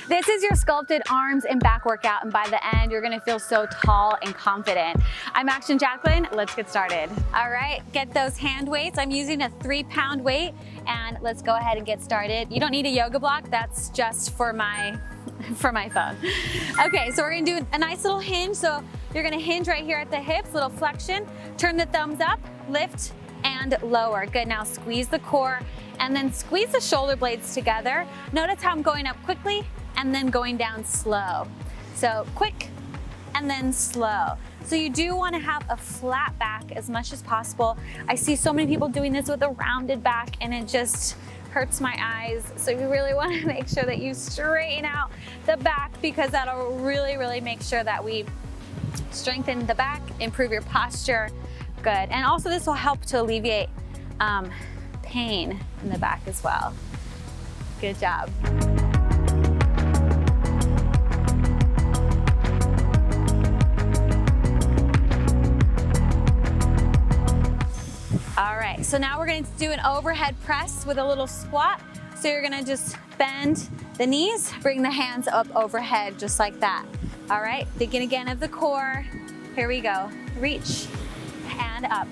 This is your sculpted arms and back workout, and by the end, you're gonna feel so tall and confident. I'm Action Jacqueline, let's get started. All right, get those hand weights. I'm using a 3-pound weight, and let's go ahead and get started. You don't need a yoga block, that's just for my phone. Okay, so we're gonna do a nice little hinge. So you're gonna hinge right here at the hips, little flexion, turn the thumbs up, lift and lower. Good, now squeeze the core and then squeeze the shoulder blades together. Notice how I'm going up quickly and then going down slow. So quick and then slow. So you do wanna have a flat back as much as possible. I see so many people doing this with a rounded back and it just hurts my eyes. So you really wanna make sure that you straighten out the back, because that'll really make sure that we strengthen the back, improve your posture. Good, and also this will help to alleviate pain in the back as well. Good job. All right, so now we're going to do an overhead press with a little squat. So you're gonna just bend the knees, bring the hands up overhead just like that. All right, thinking again of the core. Here we go, reach and up.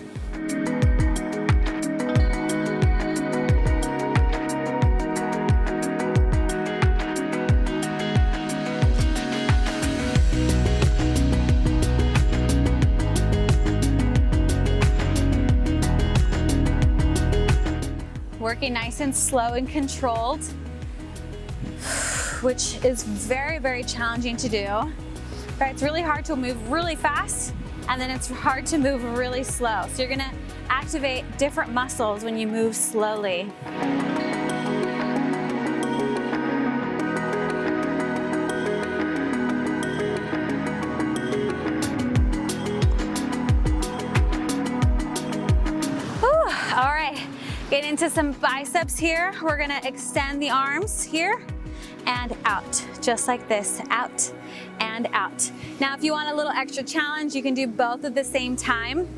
Working nice and slow and controlled, which is very challenging to do. Right, it's really hard to move really fast, and then it's hard to move really slow. So you're gonna activate different muscles when you move slowly. All right, get into some biceps here. We're gonna extend the arms here and out, just like this, out and out. Now, if you want a little extra challenge, you can do both at the same time.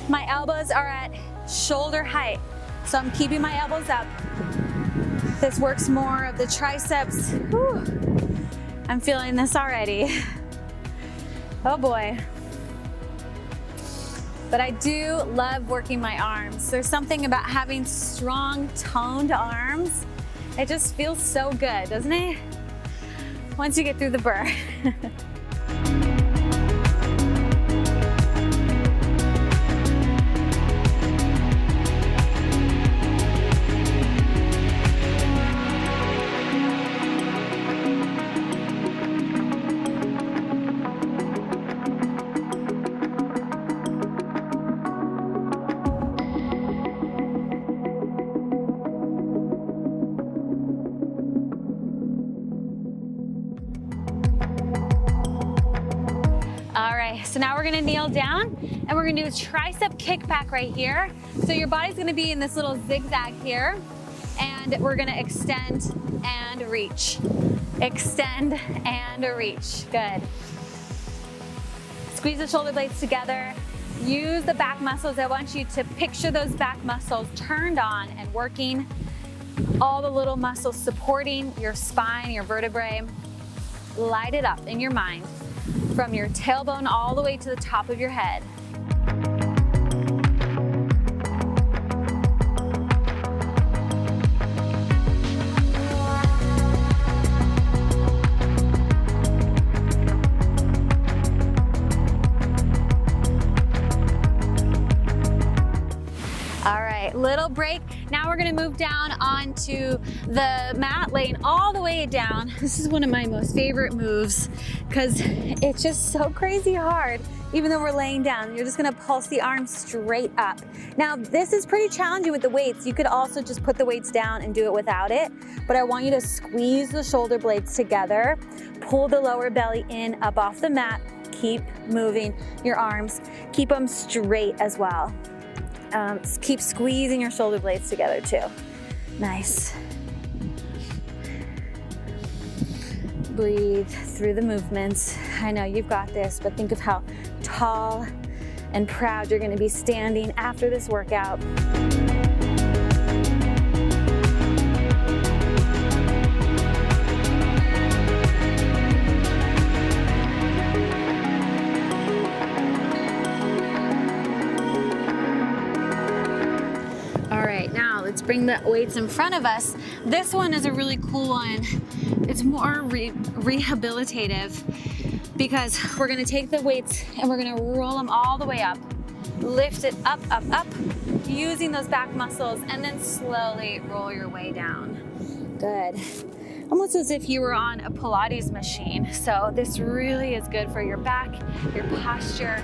My elbows are at shoulder height, so I'm keeping my elbows up. This works more of the triceps. Whew. I'm feeling this already. Oh boy. But I do love working my arms. There's something about having strong, toned arms. It just feels so good, doesn't it? Once you get through the burr. So now we're gonna kneel down and we're gonna do a tricep kickback right here. So your body's gonna be in this little zigzag here, and we're gonna extend and reach. Extend and reach, good. Squeeze the shoulder blades together. Use the back muscles. I want you to picture those back muscles turned on and working. All the little muscles supporting your spine, your vertebrae. Light it up in your mind, from your tailbone all the way to the top of your head. All right, little break. Now we're gonna move down onto the mat, laying all the way down. This is one of my most favorite moves because it's just so crazy hard. Even though we're laying down, you're just gonna pulse the arms straight up. Now, this is pretty challenging with the weights. You could also just put the weights down and do it without it, but I want you to squeeze the shoulder blades together, pull the lower belly in, up off the mat, keep moving your arms, keep them straight as well. Keep squeezing your shoulder blades together too. Nice. Breathe through the movements. I know you've got this, but think of how tall and proud you're going to be standing after this workout. bring the weights in front of us. This one is a really cool one. It's more rehabilitative because we're gonna take the weights and we're gonna roll them all the way up. Lift it up, up, up, using those back muscles, and then slowly roll your way down. Good. Almost as if you were on a Pilates machine. So this really is good for your back, your posture.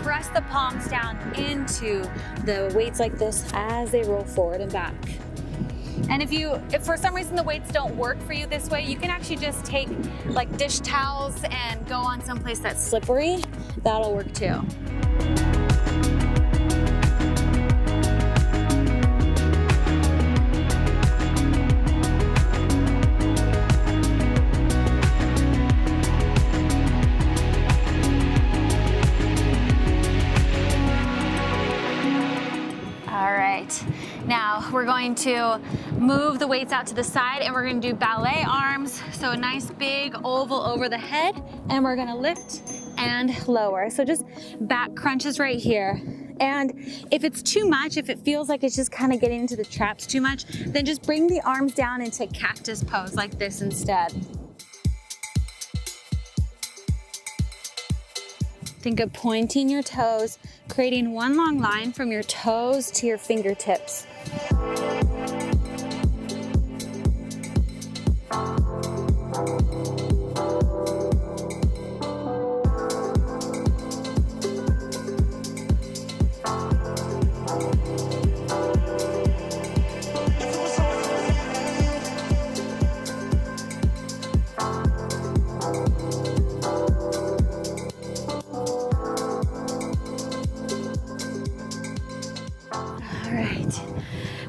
Press the palms down into the weights like this as they roll forward and back. And if for some reason the weights don't work for you this way, you can actually just take like dish towels and go on someplace that's slippery. That'll work too. Now we're going to move the weights out to the side and we're going to do ballet arms. So a nice big oval over the head, and we're going to lift and lower. So just back crunches right here. And if it's too much, if it feels like it's just kind of getting into the traps too much, then just bring the arms down into cactus pose like this instead. Think of pointing your toes, creating one long line from your toes to your fingertips.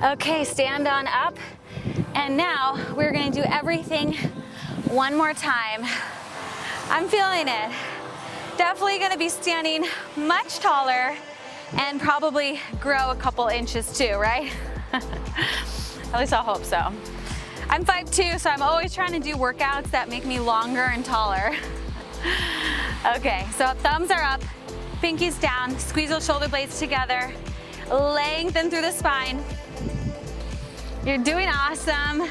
Okay, stand on up. And now we're gonna do everything one more time. I'm feeling it. Definitely gonna be standing much taller and probably grow a couple inches too, right? At least I'll hope so. I'm 5'2", so I'm always trying to do workouts that make me longer and taller. Okay, so thumbs are up, pinkies down, squeeze those shoulder blades together, lengthen through the spine. You're doing awesome.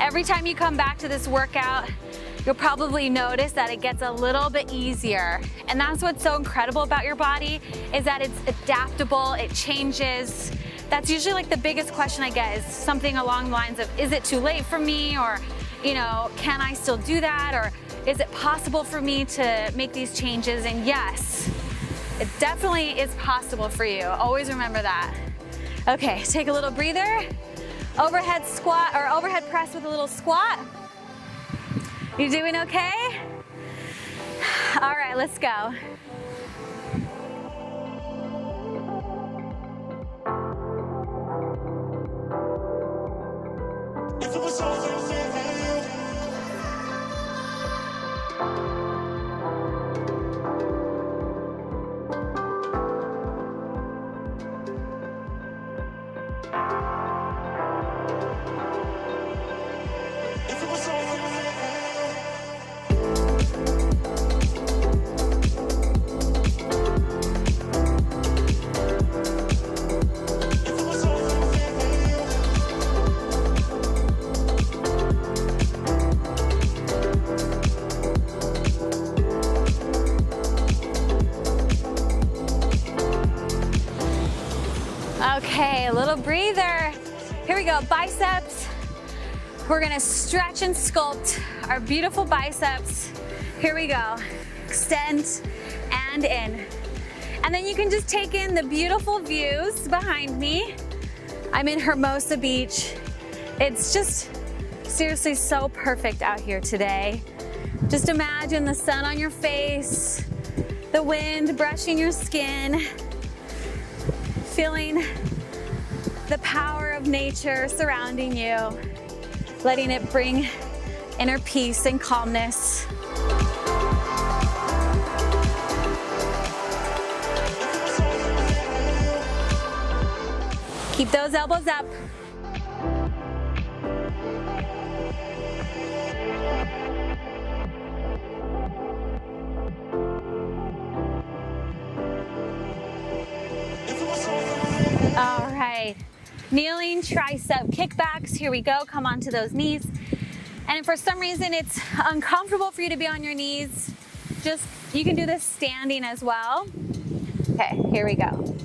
Every time you come back to this workout, you'll probably notice that it gets a little bit easier. And that's what's so incredible about your body, is that it's adaptable, it changes. That's usually like the biggest question I get, is something along the lines of, is it too late for me? Or, you know, can I still do that? Or is it possible for me to make these changes? And yes, it definitely is possible for you. Always remember that. Okay, take a little breather. Overhead squat or overhead press with a little squat. You doing okay? All right, let's go. Okay, a little breather. Here we go, biceps. We're gonna stretch and sculpt our beautiful biceps. Here we go, extend and in. And then you can just take in the beautiful views behind me. I'm in Hermosa Beach. It's just seriously so perfect out here today. Just imagine the sun on your face, the wind brushing your skin, feeling the power of nature surrounding you, letting it bring inner peace and calmness. Keep those elbows up. All right, Kneeling tricep kickbacks. Here we go. Come onto those knees. And if for some reason it's uncomfortable for you to be on your knees, you can do this standing as well. Okay, here we go.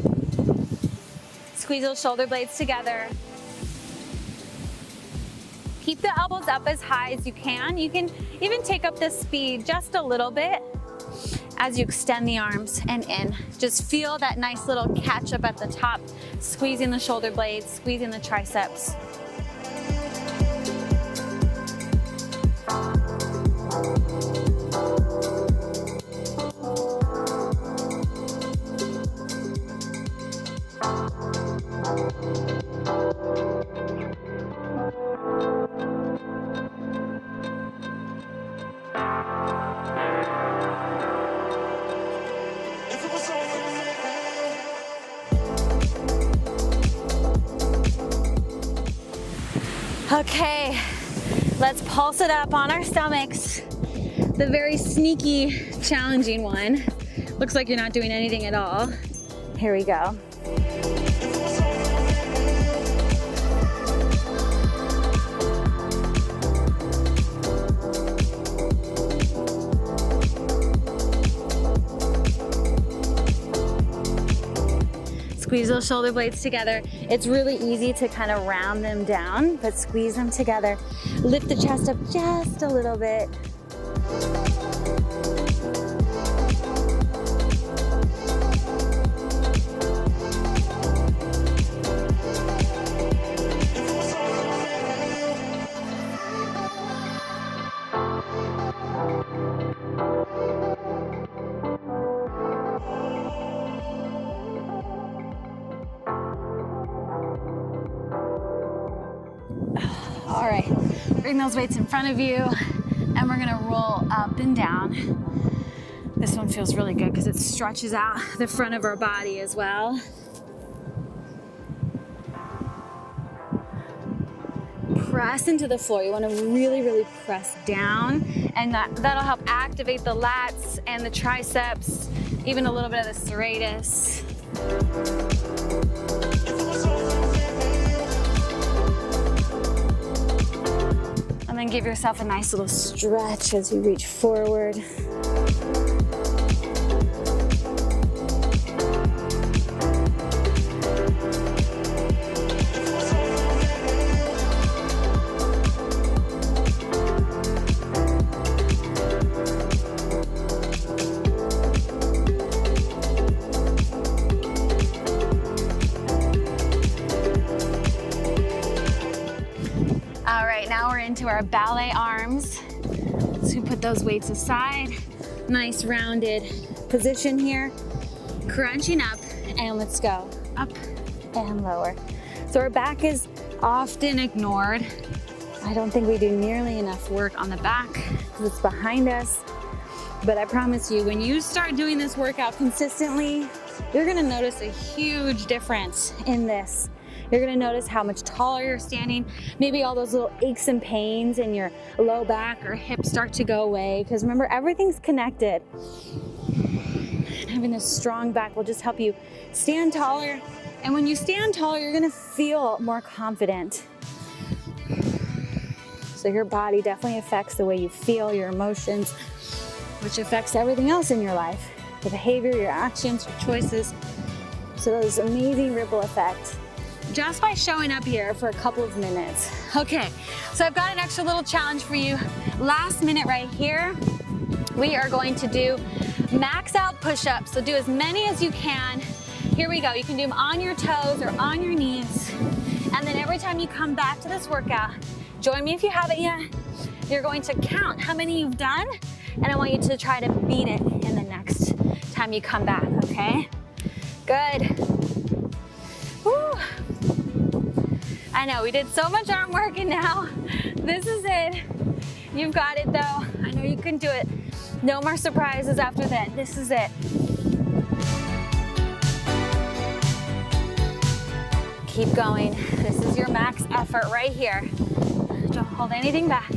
Squeeze those shoulder blades together. Keep the elbows up as high as you can. You can even take up the speed just a little bit as you extend the arms and in. Just feel that nice little catch up at the top, squeezing the shoulder blades, squeezing the triceps. Okay, let's pulse it up on our stomachs. The very sneaky, challenging one. Looks like you're not doing anything at all. Here we go. Squeeze those shoulder blades together. It's really easy to kind of round them down, but squeeze them together. Lift the chest up just a little bit. All right, bring those weights in front of you and we're gonna roll up and down. This one feels really good because it stretches out the front of our body as well. Press into the floor. You wanna really, really press down, and that'll help activate the lats and the triceps, even a little bit of the serratus. And then give yourself a nice little stretch as you reach forward. All right, now we're into our ballet arms. So put those weights aside. Nice rounded position here. Crunching up, and let's go. Up and lower. So our back is often ignored. I don't think we do nearly enough work on the back because it's behind us. But I promise you, when you start doing this workout consistently, you're gonna notice a huge difference in this. You're gonna notice how much taller you're standing. Maybe all those little aches and pains in your low back or hips start to go away, because remember, everything's connected. Having this strong back will just help you stand taller. And when you stand taller, you're gonna feel more confident. So your body definitely affects the way you feel, your emotions, which affects everything else in your life. The behavior, your actions, your choices. So there's amazing ripple effect just by showing up here for a couple of minutes. Okay, so I've got an extra little challenge for you. Last minute right here, we are going to do max out push-ups. So do as many as you can. Here we go. You can do them on your toes or on your knees. And then every time you come back to this workout, join me if you haven't yet. You're going to count how many you've done, and I want you to try to beat it in the next time you come back, okay? Good. Woo. I know, we did so much arm work, and now this is it. You've got it though. I know you can do it. No more surprises after that. This is it. Keep going. This is your max effort right here. Don't hold anything back.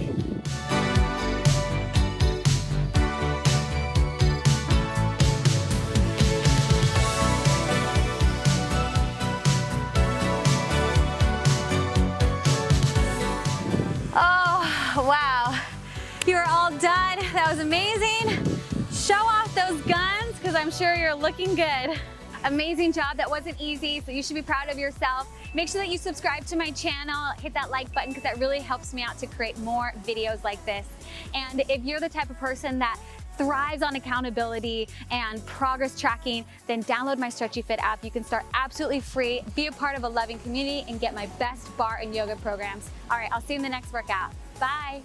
You are all done. That was amazing. Show off those guns because I'm sure you're looking good. Amazing job. That wasn't easy, so you should be proud of yourself. Make sure that you subscribe to my channel, hit that like button because that really helps me out to create more videos like this. And if you're the type of person that thrives on accountability and progress tracking, then download my Stretchy Fit app. You can start absolutely free, be a part of a loving community, and get my best barre and yoga programs. All right, I'll see you in the next workout. Bye.